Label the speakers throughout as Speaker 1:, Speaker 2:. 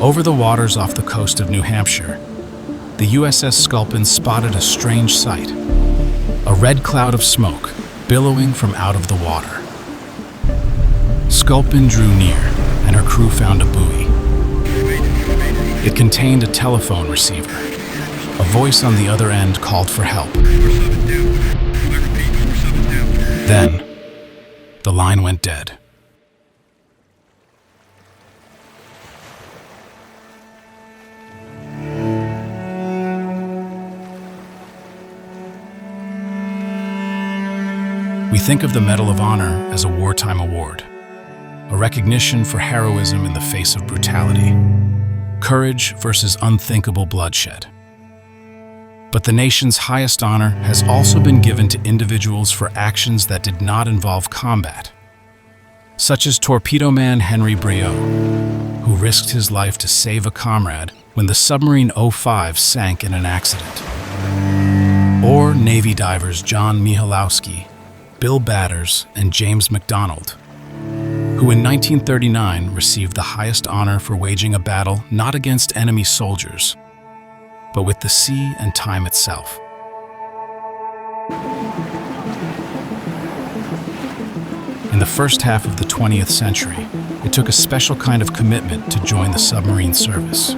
Speaker 1: Over the waters off the coast of New Hampshire, the U.S.S. Sculpin spotted a strange sight, a red cloud of smoke billowing from out of the water. Sculpin drew near, and her crew found a buoy. It contained a telephone receiver. A voice on the other end called for help. Then, the line went dead. We think of the Medal of Honor as a wartime award, a recognition for heroism in the face of brutality, courage versus unthinkable bloodshed. But the nation's highest honor has also been given to individuals for actions that did not involve combat, such as torpedo man Henry Briot, who risked his life to save a comrade when the submarine U.S.S. sank in an accident, or Navy divers John Michalowski, Bill Batters, and James McDonald, who in 1939 received the highest honor for waging a battle not against enemy soldiers, but with the sea and time itself. In the first half of the 20th century, it took a special kind of commitment to join the submarine service.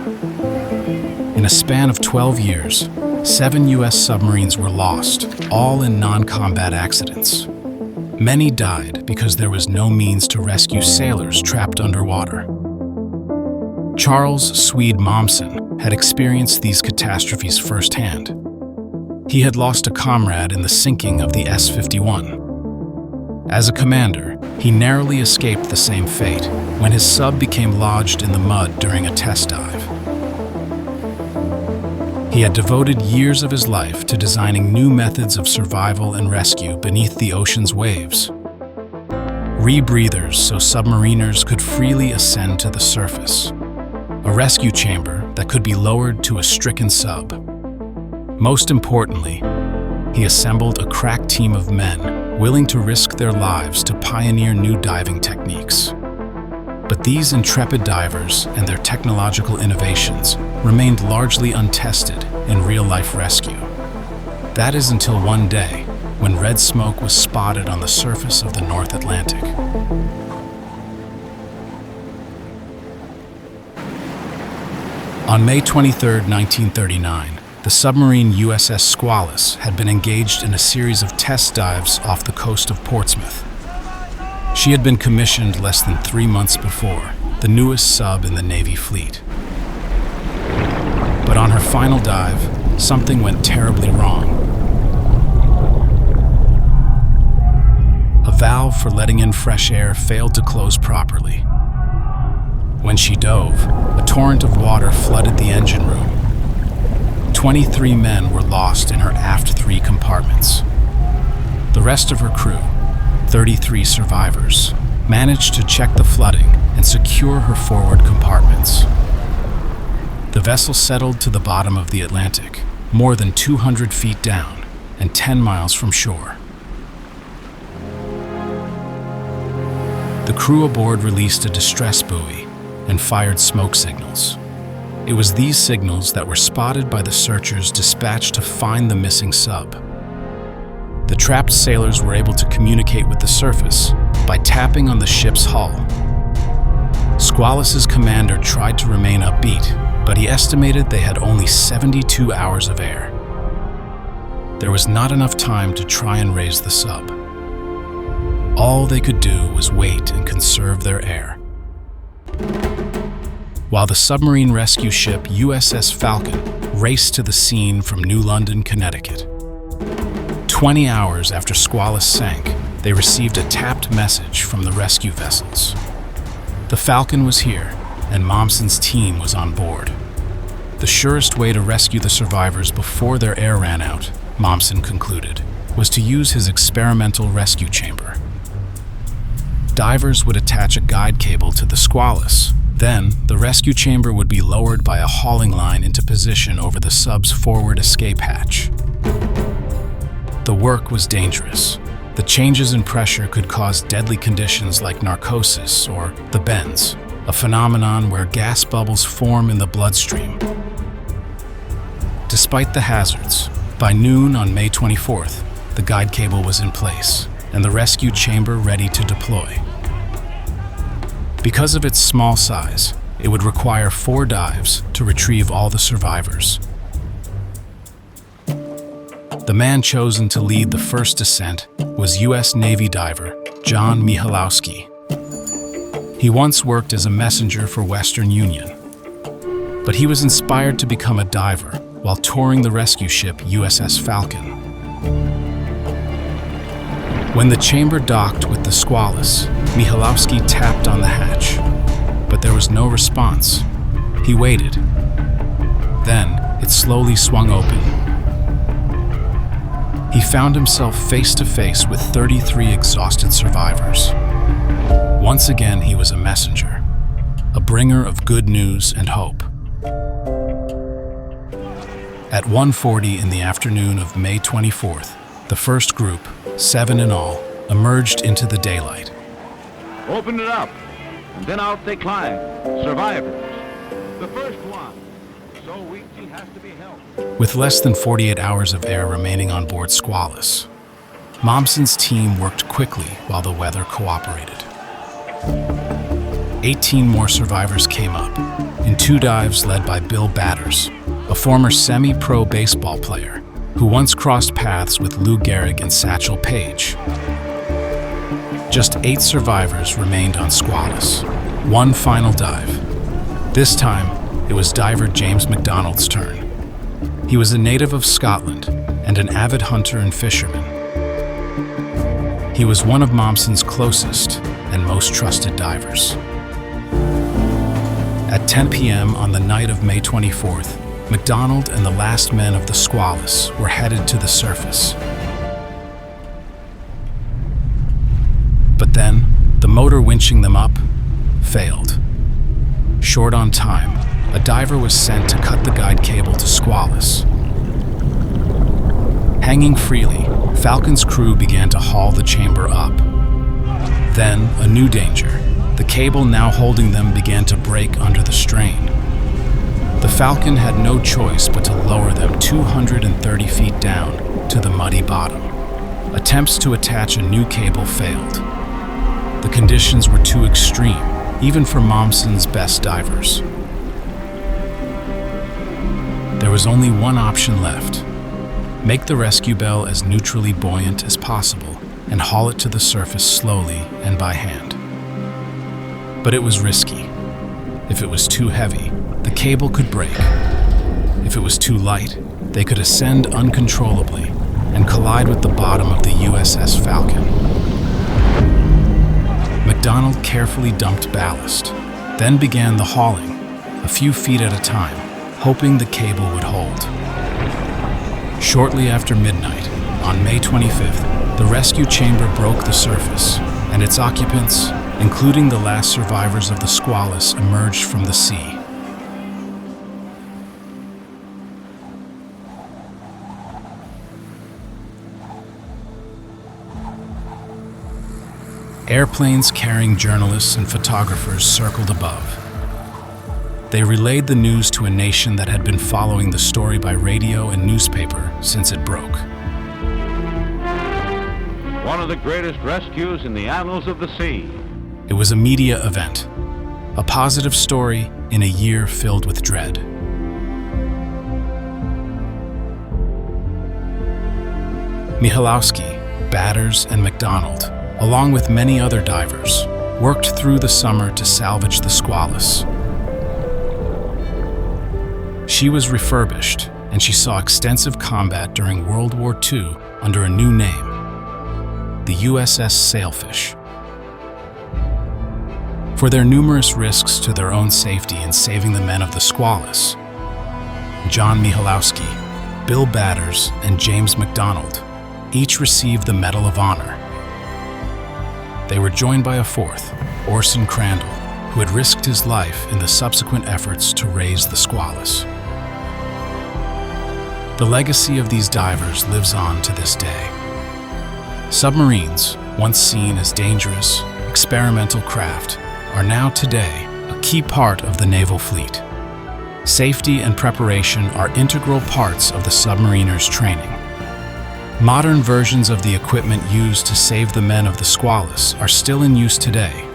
Speaker 1: In a span of 12 years, 7 U.S. submarines were lost, all in non-combat accidents. Many died because there was no means to rescue sailors trapped underwater. Charles Swede Momsen had experienced these catastrophes firsthand. He had lost a comrade in the sinking of the S-51. As a commander, he narrowly escaped the same fate when his sub became lodged in the mud during a test dive. He had devoted years of his life to designing new methods of survival and rescue beneath the ocean's waves. Rebreathers so submariners could freely ascend to the surface. A rescue chamber that could be lowered to a stricken sub. Most importantly, he assembled a crack team of men willing to risk their lives to pioneer new diving techniques. But these intrepid divers and their technological innovations remained largely untested in real-life rescue. That is until one day, when red smoke was spotted on the surface of the North Atlantic. On May 23, 1939, the submarine U.S.S. Squalus had been engaged in a series of test dives off the coast of Portsmouth. She had been commissioned less than 3 months before, the newest sub in the Navy fleet. But on her final dive, something went terribly wrong. A valve for letting in fresh air failed to close properly. When she dove, a torrent of water flooded the engine room. 23 men were lost in her aft 3 compartments. The rest of her crew, 33 survivors, managed to check the flooding and secure her forward compartments. The vessel settled to the bottom of the Atlantic, more than 200 feet down and 10 miles from shore. The crew aboard released a distress buoy and fired smoke signals. It was these signals that were spotted by the searchers dispatched to find the missing sub. The trapped sailors were able to communicate with the surface by tapping on the ship's hull. Squalus's commander tried to remain upbeat, but he estimated they had only 72 hours of air. There was not enough time to try and raise the sub. All they could do was wait and conserve their air. While the submarine rescue ship U.S.S. Falcon raced to the scene from New London, Connecticut. 20 hours after Squalus sank, they received a tapped message from the rescue vessels. The Falcon was here, and Momsen's team was on board. The surest way to rescue the survivors before their air ran out, Momsen concluded, was to use his experimental rescue chamber. Divers would attach a guide cable to the Squalus. Then, the rescue chamber would be lowered by a hauling line into position over the sub's forward escape hatch. The work was dangerous. The changes in pressure could cause deadly conditions like narcosis or the bends, a phenomenon where gas bubbles form in the bloodstream. Despite the hazards, by noon on May 24th, the guide cable was in place and the rescue chamber ready to deploy. Because of its small size, it would require 4 dives to retrieve all the survivors. The man chosen to lead the first descent was U.S. Navy diver John Michalowski. He once worked as a messenger for Western Union, but he was inspired to become a diver while touring the rescue ship U.S.S. Falcon. When the chamber docked with the Squalus, Michalowski tapped on the hatch, but there was no response. He waited. Then it slowly swung open. He found himself face to face with 33 exhausted survivors. Once again, he was a messenger, a bringer of good news and hope. At 1:40 in the afternoon of May 24th, the first group, 7 in all, emerged into the daylight.
Speaker 2: Open it up, and then out they climb. Survivors. The first one. So weak he has to be helped.
Speaker 1: With less than 48 hours of air remaining on board Squalus, Momsen's team worked quickly while the weather cooperated. 18 more survivors came up, in 2 dives led by Bill Batters, a former semi-pro baseball player who once crossed paths with Lou Gehrig and Satchel Paige. Just 8 survivors remained on Squalus. 1 final dive. This time, it was diver James McDonald's turn. He was a native of Scotland and an avid hunter and fisherman. He was one of Momsen's closest and most trusted divers. At 10 p.m. on the night of May 24th, McDonald and the last men of the Squalus were headed to the surface. But then, the motor winching them up failed. Short on time, a diver was sent to cut the guide cable to Squalus. Hanging freely, Falcon's crew began to haul the chamber up. Then, a new danger. The cable now holding them began to break under the strain. The Falcon had no choice but to lower them 230 feet down to the muddy bottom. Attempts to attach a new cable failed. The conditions were too extreme, even for Momsen's best divers. There was only one option left. Make the rescue bell as neutrally buoyant as possible and haul it to the surface slowly and by hand. But it was risky. If it was too heavy, the cable could break. If it was too light, they could ascend uncontrollably and collide with the bottom of the U.S.S. Falcon. McDonald carefully dumped ballast, then began the hauling, a few feet at a time, hoping the cable would hold. Shortly after midnight, on May 25th, the rescue chamber broke the surface, and its occupants, including the last survivors of the Squalus, emerged from the sea. Airplanes carrying journalists and photographers circled above. They relayed the news to a nation that had been following the story by radio and newspaper since it broke.
Speaker 2: One of the greatest rescues in the annals of the sea.
Speaker 1: It was a media event, a positive story in a year filled with dread. Michalowski, Batters, and McDonald, along with many other divers, worked through the summer to salvage the Squalus. She was refurbished, and she saw extensive combat during World War II under a new name, the U.S.S. Sailfish. For their numerous risks to their own safety in saving the men of the Squalus, John Michalowski, Bill Batters, and James McDonald each received the Medal of Honor. They were joined by a fourth, Orson Crandall, who had risked his life in the subsequent efforts to raise the Squalus. The legacy of these divers lives on to this day. Submarines, once seen as dangerous, experimental craft, are now today a key part of the naval fleet. Safety and preparation are integral parts of the submariner's training. Modern versions of the equipment used to save the men of the Squalus are still in use today,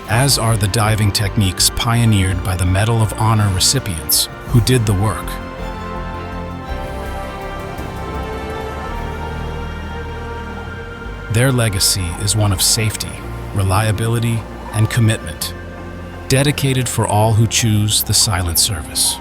Speaker 1: as are the diving techniques pioneered by the Medal of Honor recipients who did the work. Their legacy is one of safety, reliability, and commitment, dedicated for all who choose the silent service.